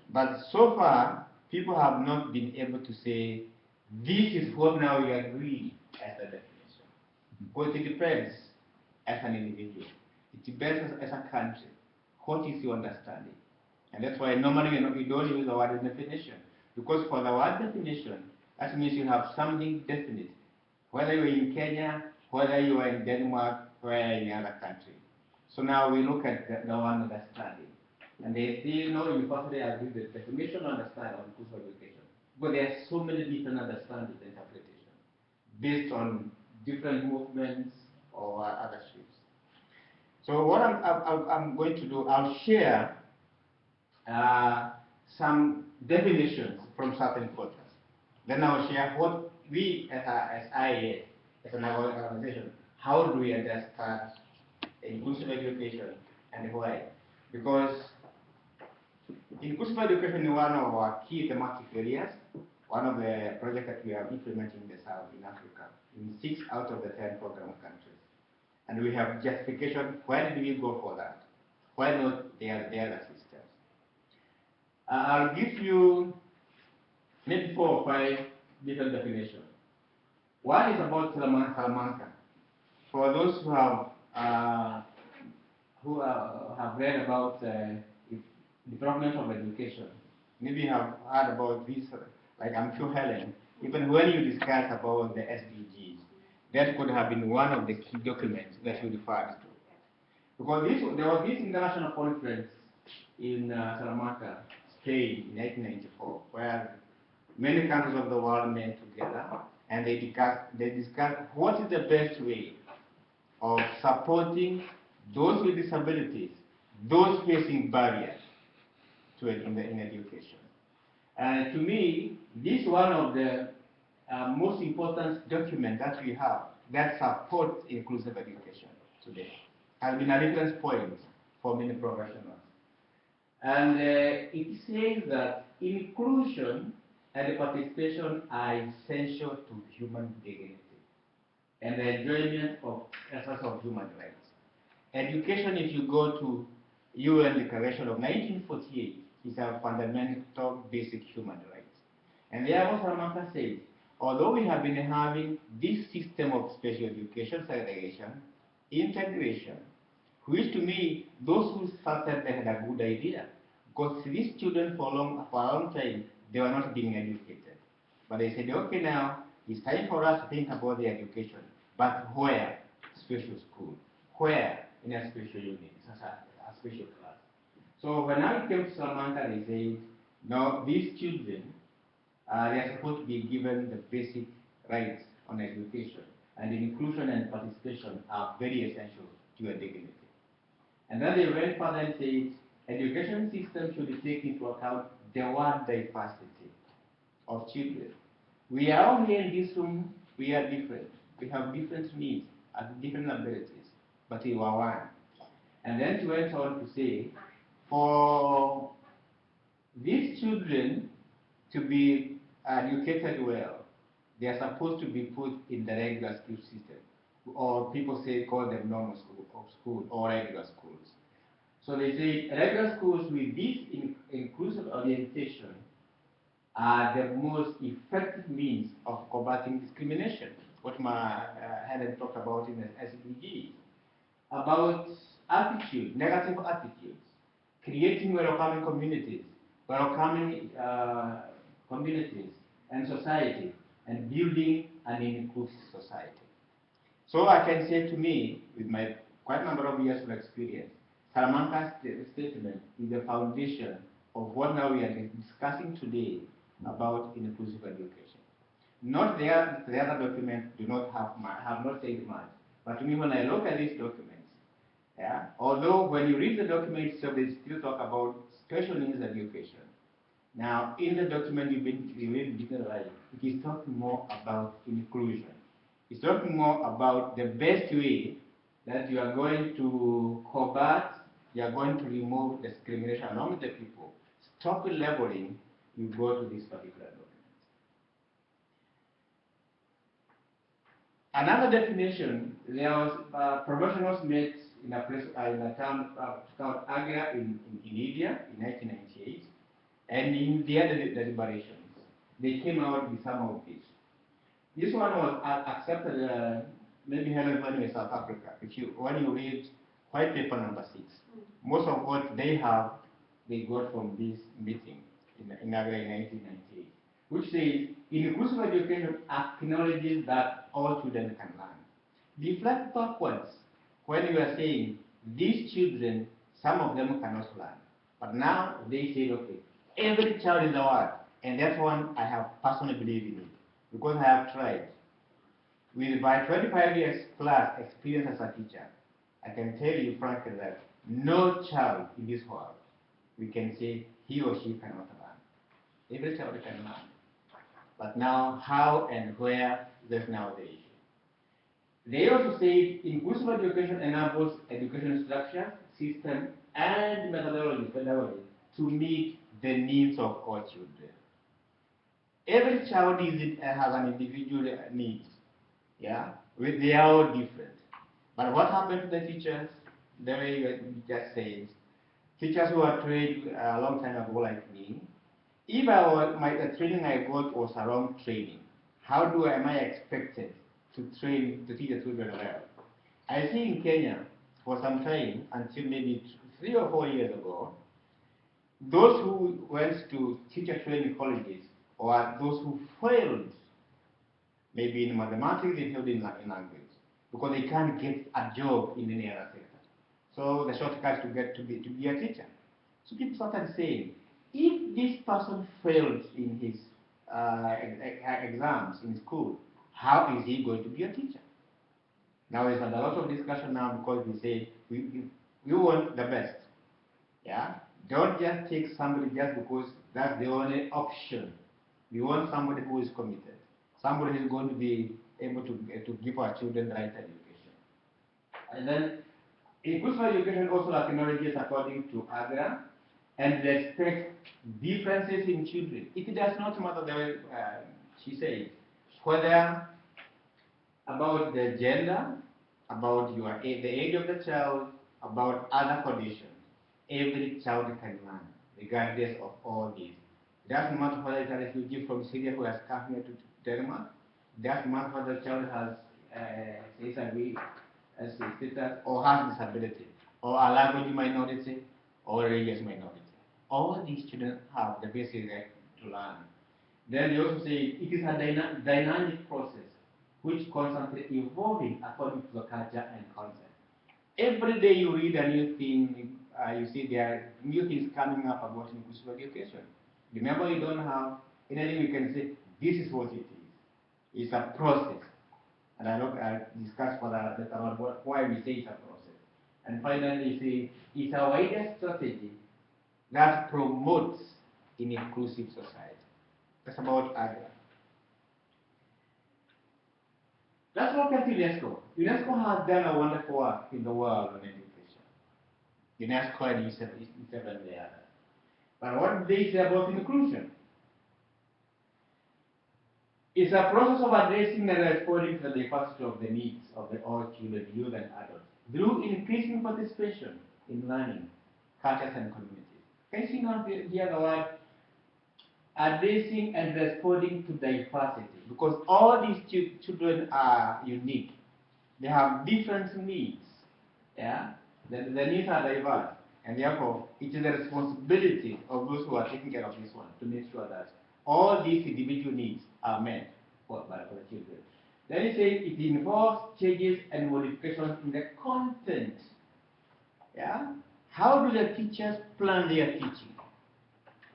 But so far, people have not been able to say, this is what now we agree as a definition. Because it depends as an individual. It depends as a country. What is your understanding? And that's why normally we don't use the word definition. Because for the word definition, that means you have something definite. Whether you're in Kenya, whether you are in Denmark, or in another country. So now we look at the one understanding. And they still know universally agree the definition understand on inclusive education. But there are so many different understandings and interpretations based on different movements or other shifts. So what I'm going to do, I'll share some definitions from certain quarters. Then I'll share what we as IAS, as an organization, how do we understand inclusive education and why? Because inclusive education is one of our key thematic areas, one of the projects that we are implementing in the South in Africa, in 6 out of the 10 program countries. And we have justification, why did we go for that? Why not the other systems? I'll give you maybe 4 or 5 different definitions. One is about Salamanca. For those who have read about development of education, maybe you have heard about this, like I'm sure Helen, even when you discuss about the SDGs, that could have been one of the key documents that you referred to. Because there was this international conference in Salamanca, Spain, in 1994, where many countries of the world met together and they discussed what is the best way of supporting those with disabilities, those facing barriers in education. And to me, this is one of the most important documents that we have that supports inclusive education today. Has been a reference point for many professionals. And it says that inclusion and participation are essential to human dignity and the enjoyment of essence of human rights. Education, if you go to UN Declaration of 1948, is a fundamental basic human right. And therefore, Salamanca says, although we have been having this system of special education, segregation, integration, which to me, those who started they had a good idea, Because these children for a long time, they were not being educated. But they said, okay, now it's time for us to think about the education. But where? Special school. Where? In a special unit, a special class. So when I came to Salamanca, they said, no, these children, they are supposed to be given the basic rights on education. And inclusion and participation are very essential to your dignity. And then they went further and said, education system should take into account the wide diversity of children. We are all here in this room, we are different. We have different needs and different abilities, but we are one. And then she went on to say, for these children to be educated well, they are supposed to be put in the regular school system, or people say call them normal school or regular schools. So they say regular schools with this inclusive orientation are the most effective means of combating discrimination. What Helen talked about in the SDGs, about attitude, negative attitudes, creating welcoming communities, and society, and building an inclusive society. So I can say to me, with my quite number of years of experience, Salamanca's statement is the foundation of what now we are discussing today about inclusive education. Not the other documents do not have not said much, but to me when I look at these documents, yeah, although when you read the document itself, they still talk about special needs education. Now, in the document you didn't write, it is talking more about inclusion. It's talking more about the best way that you are going to combat, you are going to remove discrimination among the people. Stop labeling, you go to this particular document. Another definition, there was professionals met in a place in a town called Agra in India in 1998, and in their deliberations, they came out with some of this. This one was accepted, maybe Helen when in South Africa. When you read white paper number 6, most of what they have, they got from this meeting in Agra in 1998, which says, inclusive education acknowledges that all children can learn. Reflect backwards when you are saying, these children, some of them cannot learn. But now they say, okay, every child in the world, and that one I have personally believed in it, because I have tried. With my 25 years plus experience as a teacher, I can tell you frankly that no child in this world, we can say he or she cannot learn. Every child can learn. But now, how and where, that's now the issue. They also say inclusive education enables education structure, system, and methodology to meet the needs of all children. Every child has an individual needs, yeah? They are all different. But what happened to the teachers? The way you just said, teachers who are trained a long time ago like me, if the training I got was a wrong training, how am I expected to teach the children well? I see in Kenya, for some time, until maybe 3 or 4 years ago, those who went to teacher training colleges, or those who failed, maybe in mathematics, they failed in language, because they can't get a job in any other sector. So the shortcut to be a teacher. So people started saying, if this person failed in his exams in school, how is he going to be a teacher? Now there's a lot of discussion now because we say we want the best. Yeah? Don't just take somebody just because that's the only option. We want somebody who is committed, somebody who is going to be able to give our children the right education. And then inclusive education also acknowledges, according to Agra, and respect differences in children. It does not matter the way she says, whether about the gender, about the age of the child, about other conditions. Every child can learn, regardless of all these. It doesn't matter whether it's a refugee from Syria who has come here to Denmark. It doesn't matter whether the child has status or has disability, or a language minority, or religious minority. all these children have the basic right to learn. Then they also say it is a dynamic process which constantly evolving according to the culture and concept. Every day you read a new thing, you see there are new things coming up about inclusive education. Remember, you don't have anything you can say, this is what it is. It's a process. And I discuss further later on why we say it's a process. And finally, you see, it's a wider strategy that promotes an inclusive society. That's about AGA. Let's look at UNESCO. UNESCO has done a wonderful work in the world on education. UNESCO and UNICEF and the others. But what they say about inclusion? It's a process of addressing and responding to the diversity of the needs of all children, youth, and adults through increasing participation in learning, cultures, and communities. Can you see now the other word? Addressing and responding to diversity, because all these children are unique. They have different needs. Yeah, the needs are diverse, and therefore it is the responsibility of those who are taking care of this one to make sure that all these individual needs are met for the children. Then you say it involves changes and modifications in the content. Yeah, how do the teachers plan their teaching?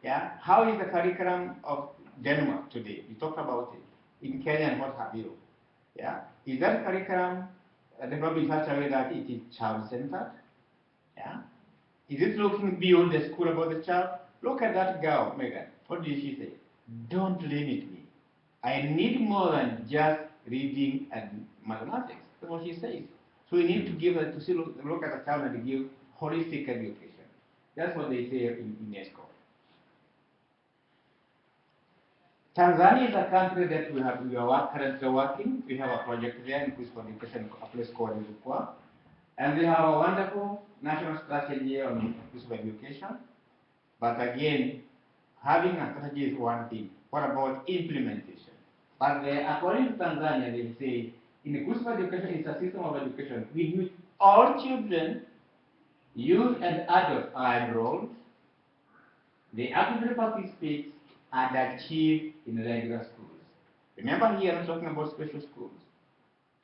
Yeah, how is the curriculum of Denmark today? We talked about it in Kenya and what have you. Yeah, is that curriculum developed in such a way that it is child-centered? Yeah, is it looking beyond the school about the child? Look at that girl, Megan. What did she say? Don't limit me. I need more than just reading and mathematics. That's what she says. So we need to give her to see, look at the child and give holistic education. That's what they say in UNESCO. Tanzania is a country that we are currently working. We have a project there in inclusive education, a place called Ibis, and we have a wonderful national strategy on inclusive education. But again, having a strategy is one thing. What about implementation? But according to Tanzania, they say inclusive education is a system of education in which all children, youth, and adults are enrolled. They actively participate and achieve in regular schools. Remember here I'm talking about special schools.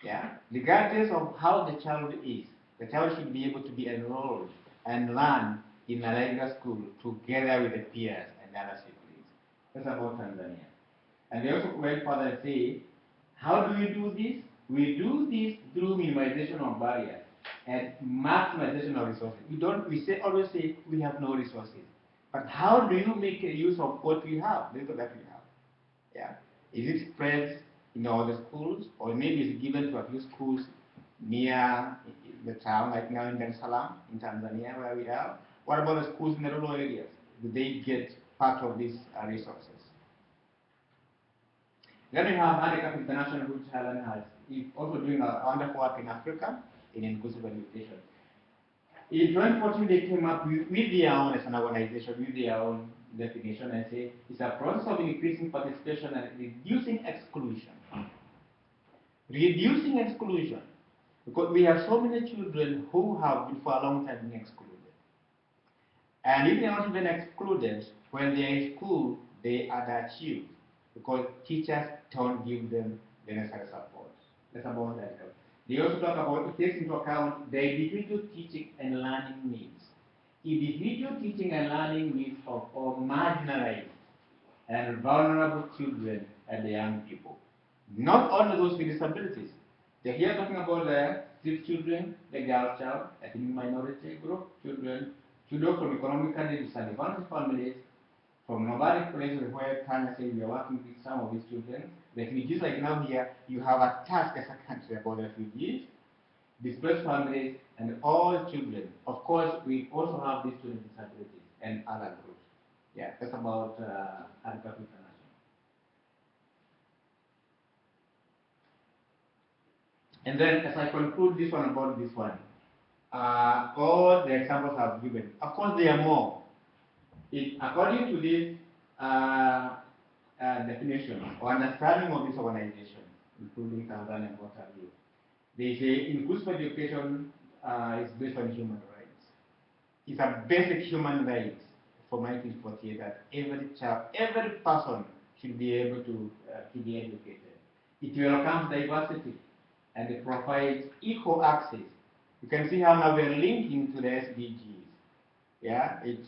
Yeah? Regardless of how the child is, the child should be able to be enrolled and learn in a regular school together with the peers and other siblings. That's about Tanzania. And they also went further and say, how do we do this? We do this through minimization of barriers and maximization of resources. Always say we have no resources. But how do you make use of what we have, little that we have? Yeah. Is it spread in all the schools, or maybe it's given to a few schools near the town, like now in Dar es Salaam, in Tanzania, where we are? What about the schools in the rural areas? Do they get part of these resources? Then we have Handicap International, which Helen is also doing a wonderful work in Africa in inclusive education. In 2014, they came up with their own, as an organization, with their own definition, and say it's a process of increasing participation and reducing exclusion. Reducing exclusion, because we have so many children who have been for a long time been excluded. And if they are not even excluded, when they are in school, they underachieve, because teachers don't give them the necessary support. That's about that. They also talk about, it takes into account the individual teaching and learning needs. Individual teaching and learning needs of all marginalized and vulnerable children and the young people. Not only those with disabilities. They're here talking about the street children, the girl child, ethnic minority group, children from economically disadvantaged families, from nomadic places where Kenya says we are working with some of these children. Refugees, like now here, you have a task as a country about refugees, displaced families, and all children. Of course, we also have these children with disabilities and other groups. Yeah, that's about Handicap International. And then, as I conclude this one about this one, all the examples I've given, of course, there are more. According to this definition or understanding of this organization, including Tanzania and what have you, they say inclusive education is based on human rights. It's a basic human right from 1948 that every child, every person should be able to be educated. It welcomes diversity and it provides equal access. You can see how now we're linking to the SDGs. Yeah, it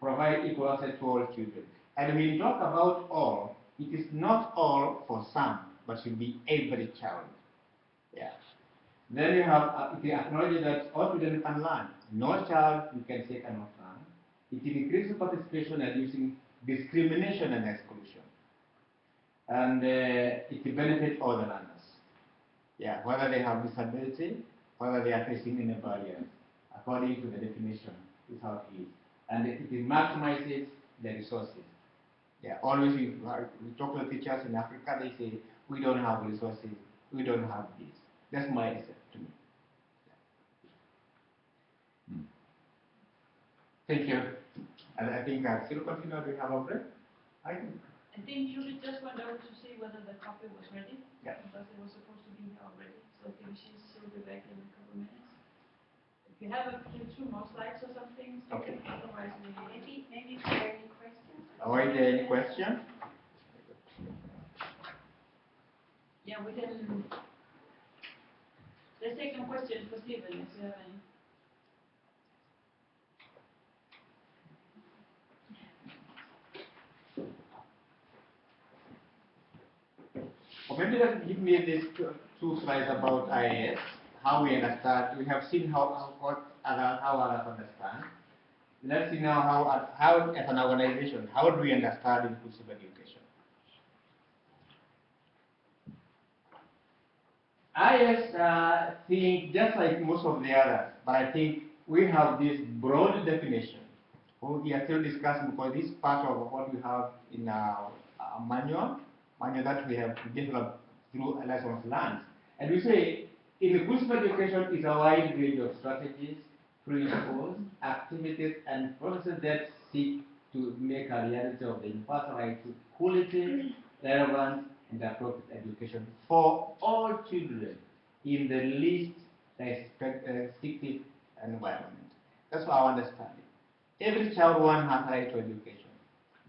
provides equal access to all children. And when you talk about all, it is not all for some, but should be every child. Yeah. Then you have it acknowledges that all children can learn. No child you can say cannot learn. It increases participation and using discrimination and exclusion. And it benefits all the learners. Yeah, whether they have disability, whether they are facing any barriers, according to the definition, is how it is. And it maximizes the resources. Yeah, always we talk to teachers in Africa, they say, we don't have resources, we don't have this. That's my answer to me. Thank you. And I think that still continue, we have a break. I think Julie just went over to see whether the copy was ready. Yeah. Because it was supposed to be here already. So maybe she'll be back in a couple of minutes. If you have a few two more slides or something, Okay. Otherwise Maybe if there are any questions? Are there any questions? yeah, we can. Let's take some questions for Stephen if you have any. Or maybe just give me these two slides about IAS, how we understand. We have seen how others understand. Let's see now how as an organization, how do we understand inclusive education? IAS think just like most of the others, but I think we have this broad definition. We are still discussing because this is part of what we have in our manual that we have developed through lessons learned. And we say inclusive education is a wide range of strategies, principles, activities, and processes that seek to make a reality of the universal right to quality, relevance, and appropriate education for all children in the least restrictive environment. That's our understanding. Every child has right to education,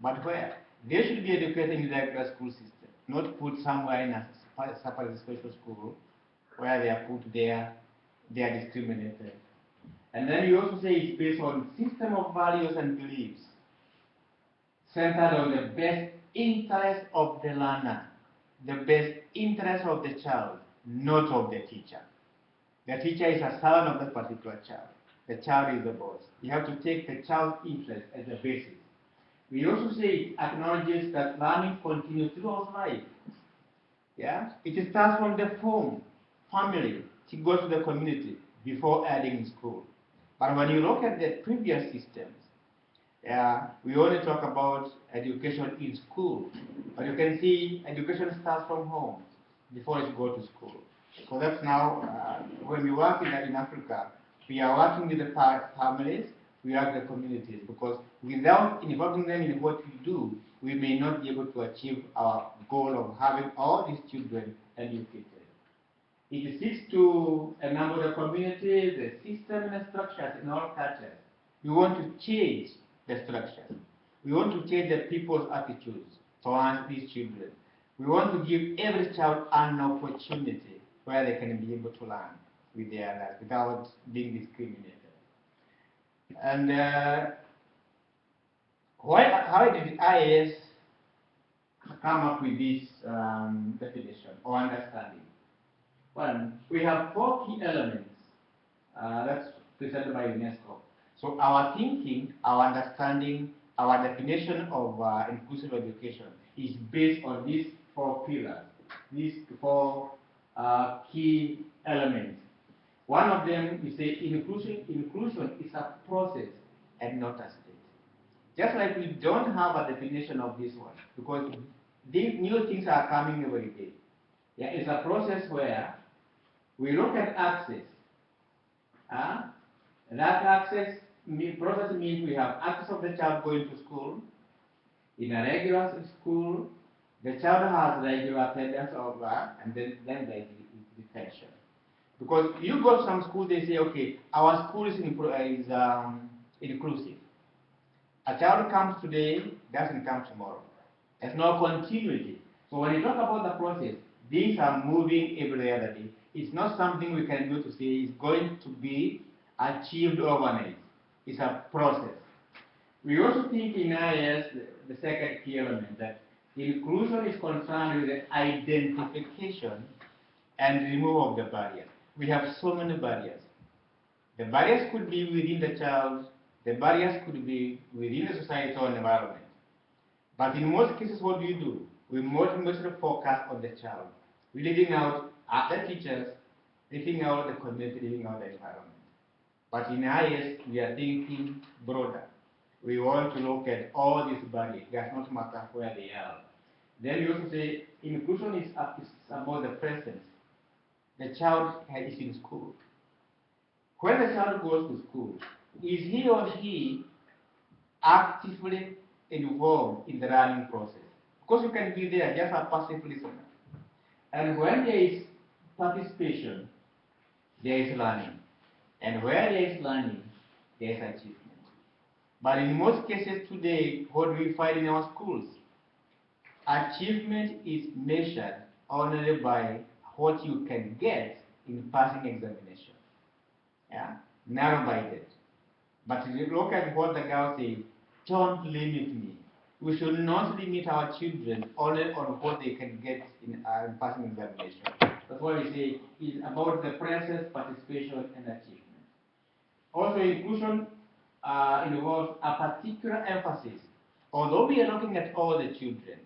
but where? They should be educated in the regular school system, not put somewhere in a separate special school where they are put there, they are discriminated. And then you also say it's based on system of values and beliefs, centered on the best interest of the learner, the best interest of the child, not of the teacher. The teacher is a servant of that particular child. The child is the boss. You have to take the child's interest as the basis. We also say it acknowledges that learning continues throughout life. Yeah? It starts from the home, family, it goes to the community before adding school. But when you look at the previous systems, we only talk about education in school. But you can see education starts from home before it goes to school. So that's now, when we work in Africa, we are working with the families, we work with the communities, because without involving them in what we do, we may not be able to achieve our goal of having all these children educated. It seeks to enable the community, the system and the structures in all cultures. We want to change the structures. We want to change the people's attitudes towards these children. We want to give every child an opportunity where they can be able to learn with their life without being discriminated. And how did IAS come up with this definition or understanding? Well, we have 4 key elements that's presented by UNESCO. So our thinking, our understanding, our definition of inclusive education is based on these 4 pillars, these 4 key elements. One of them is say inclusion is a process and not a state. Just like we don't have a definition of this one, because these new things are coming every day. Yeah, it's a process where we look at access. That access process means we have access of the child going to school. In a regular school, the child has regular attendance of and then there is detention. Because you go to some school, they say, okay, our school is inclusive. A child comes today, doesn't come tomorrow. There's no continuity. So when you talk about the process, things are moving every other day. It's not something we can do to say it's going to be achieved overnight. It's a process. We also think in IAS, the second key element, that inclusion is concerned with the identification and removal of the barriers. We have so many barriers. The barriers could be within the child, the barriers could be within the societal environment. But in most cases, what do? We mostly focus on the child. We're leaving out other teachers, leaving out the community, leaving out the environment. But in IAS, we are thinking broader. We want to look at all these barriers. It does not matter where they are. Then we also say inclusion is about the presence. The child is in school. When the child goes to school, is he or she actively involved in the learning process? Because you can be there just a passive listener. And when there is participation, there is learning. And where there is learning, there is achievement. But in most cases today, what do we find in our schools? Achievement is measured only by what you can get in passing examination. Yeah? Narrow-minded. But if you look at what the girl says, don't limit me. We should not limit our children only on what they can get in passing examination. That's why we say it's about the process, participation, and achievement. Also, inclusion involves a particular emphasis. Although we are looking at all the children,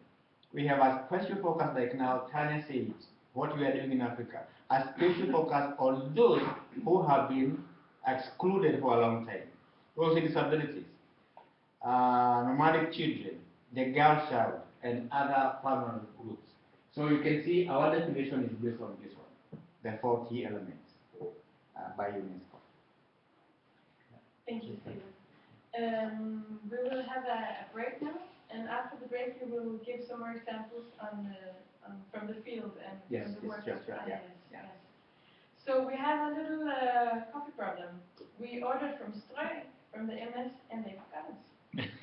we have a special focus, like now Tanya said, what we are doing in Africa, a special focus on those who have been excluded for a long time. Also disabilities, nomadic children, the girl child, and other vulnerable groups. So you can see our definition is based on this one, the 4 key elements by UNESCO. Thank you, Stephen. We will have a break now, and after the break we will give some more examples from the field and from the work of IAS. Yeah. Yes. So we have a little coffee problem. We ordered from Strøy, from the MS, and they forgot us.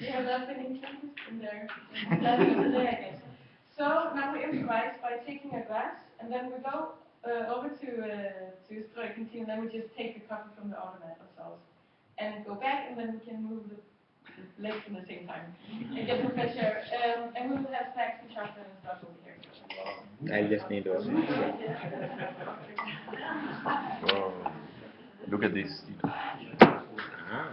We have not been included in their planning of the day, I guess. So now we improvise by taking a glass, and then we go over to Strøy canteen, and then we just take the coffee from the automat ourselves, and go back, and then we can move the legs at the same time and get some fresh air. And we will have snacks and chocolate and stuff over here. I just need those. Whoa. Look at this. Ah.